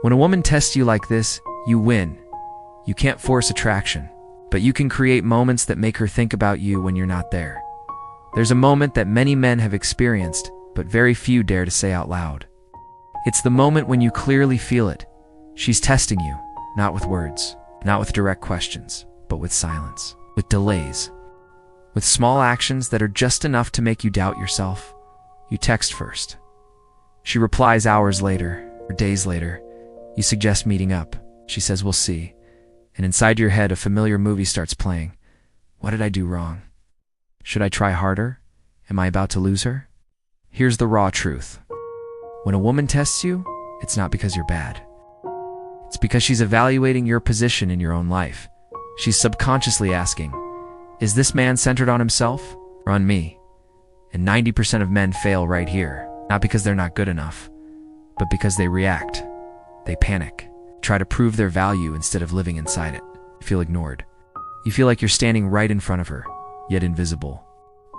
When a woman tests you like this, you win. You can't force attraction, but you can create moments that make her think about you when you're not there. There's a moment that many men have experienced, but very few dare to say out loud. It's the moment when you clearly feel it. She's testing you, not with words, not with direct questions, but with silence, with delays, with small actions that are just enough to make you doubt yourself. You text first. She replies hours later, or days later. You suggest meeting up. She says, "We'll see." And inside your head, a familiar movie starts playing. What did I do wrong? Should I try harder? Am I about to lose her? Here's the raw truth. When a woman tests you, it's not because you're bad. It's because she's evaluating your position in your own life. She's subconsciously asking, is this man centered on himself or on me? And 90% of men fail right here, not because they're not good enough, but because they react. They panic, try to prove their value instead of living inside it. You feel ignored. You feel like you're standing right in front of her, yet invisible.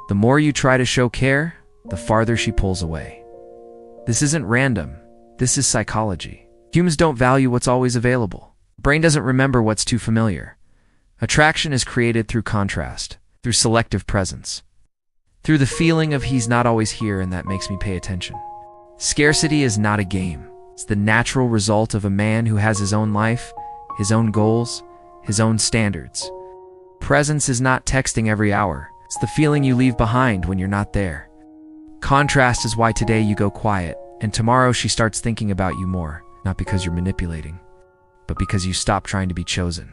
The more you try to show care, the farther she pulls away. This isn't random. This is psychology. Humans don't value what's always available. Brain doesn't remember what's too familiar. Attraction is created through contrast, through selective presence, through the feeling of he's not always here and that makes me pay attention. Scarcity is not a game. It's the natural result of a man who has his own life, his own goals, his own standards. Presence is not texting every hour. It's the feeling you leave behind when you're not there. Contrast is why today you go quiet, and tomorrow she starts thinking about you more, not because you're manipulating, but because you stop trying to be chosen.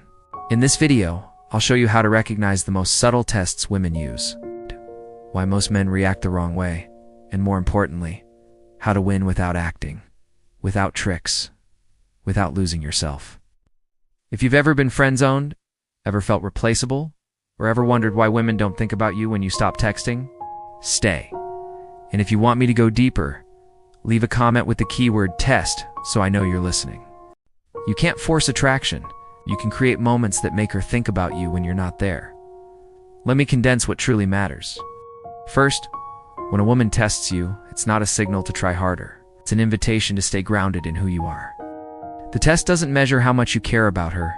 In this video, I'll show you how to recognize the most subtle tests women use, why most men react the wrong way, and more importantly, how to win without acting, without tricks, without losing yourself. If you've ever been friend-zoned, ever felt replaceable, or ever wondered why women don't think about you when you stop texting, stay. And if you want me to go deeper, leave a comment with the keyword test so I know you're listening. You can't force attraction. You can create moments that make her think about you when you're not there. Let me condense what truly matters. First, when a woman tests you, it's not a signal to try harder. It's an invitation to stay grounded in who you are. The test doesn't measure how much you care about her.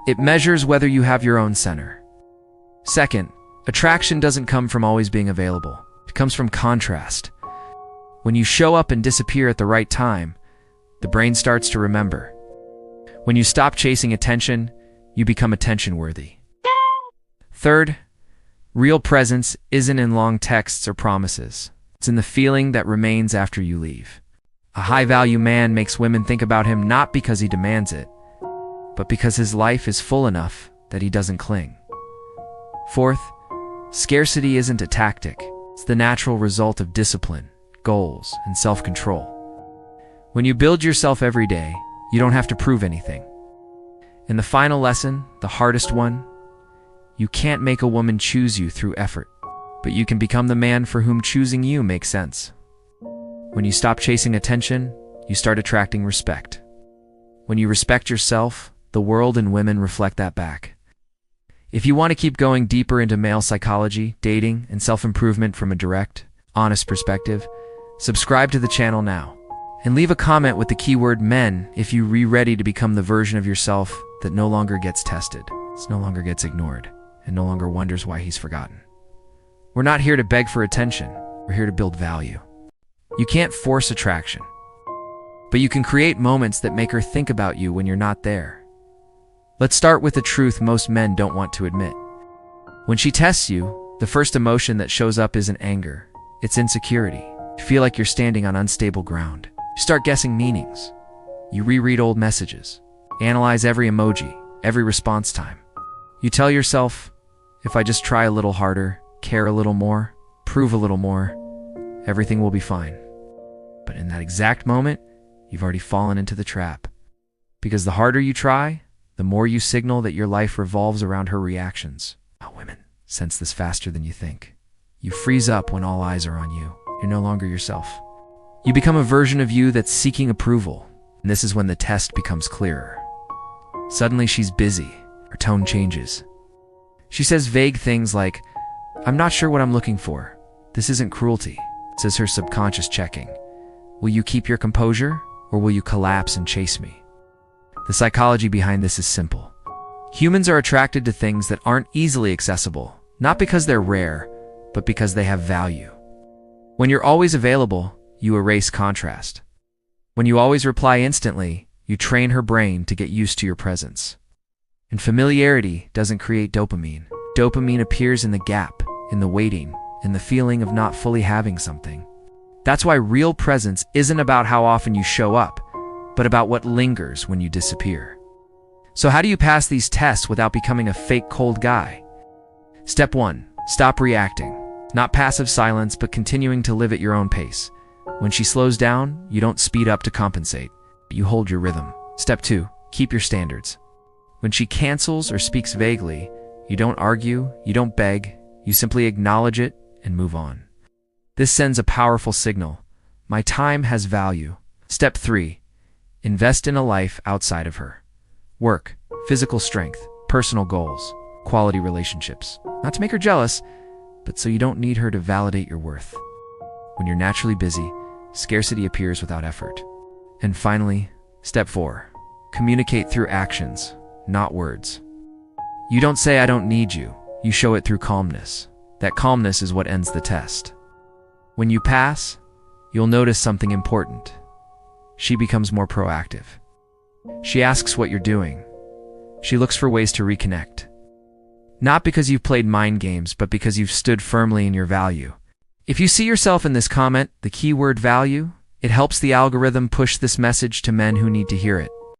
It measures whether you have your own center. Second, attraction doesn't come from always being available. It comes from contrast. When you show up and disappear at the right time, the brain starts to remember. When you stop chasing attention, you become attention-worthy. Third, real presence isn't in long texts or promises. It's in the feeling that remains after you leave. A high-value man makes women think about him not because he demands it, but because his life is full enough that he doesn't cling. Fourth, scarcity isn't a tactic. It's the natural result of discipline, goals, and self-control. When you build yourself every day, you don't have to prove anything. And the final lesson, the hardest one, you can't make a woman choose you through effort, but you can become the man for whom choosing you makes sense. When you stop chasing attention, you start attracting respect. When you respect yourself, the world and women reflect that back. If you want to keep going deeper into male psychology, dating, and self-improvement from a direct, honest perspective, subscribe to the channel now. And leave a comment with the keyword men if you're ready to become the version of yourself that no longer gets tested, no longer gets ignored, and no longer wonders why he's forgotten. We're not here to beg for attention. We're here to build value. You can't force attraction, but you can create moments that make her think about you when you're not there. Let's start with the truth most men don't want to admit. When she tests you, the first emotion that shows up isn't anger. It's insecurity. You feel like you're standing on unstable ground. You start guessing meanings. You reread old messages. Analyze every emoji, every response time. You tell yourself, if I just try a little harder, care a little more, prove a little more, everything will be fine. But in that exact moment, you've already fallen into the trap. Because the harder you try, the more you signal that your life revolves around her reactions. Oh, women sense this faster than you think. You freeze up when all eyes are on you. You're no longer yourself. You become a version of you that's seeking approval, and this is when the test becomes clearer. Suddenly she's busy. Her tone changes. She says vague things like, I'm not sure what I'm looking for. This isn't cruelty. Says her subconscious checking. Will you keep your composure, or will you collapse and chase me? The psychology behind this is simple. Humans are attracted to things that aren't easily accessible, not because they're rare, but because they have value. When you're always available, you erase contrast. When you always reply instantly, you train her brain to get used to your presence. And familiarity doesn't create dopamine. Dopamine appears in the gap, in the waiting, in the feeling of not fully having something. That's why real presence isn't about how often you show up, but about what lingers when you disappear. So how do you pass these tests without becoming a fake cold guy? Step 1. Stop reacting. Not passive silence, but continuing to live at your own pace. When she slows down, you don't speed up to compensate. You hold your rhythm. Step 2. Keep your standards. When she cancels or speaks vaguely, you don't argue, you don't beg, you simply acknowledge it and move on. This sends a powerful signal. My time has value. Step 3. Invest in a life outside of her. Work, physical strength, personal goals, quality relationships. Not to make her jealous, but so you don't need her to validate your worth. When you're naturally busy, scarcity appears without effort. And finally, step 4. Communicate through actions, not words. You don't say, "I don't need you." You show it through calmness. That calmness is what ends the test. When you pass, you'll notice something important. She becomes more proactive. She asks what you're doing. She looks for ways to reconnect. Not because you've played mind games, but because you've stood firmly in your value. If you see yourself in this comment, the keyword value, it helps the algorithm push this message to men who need to hear it.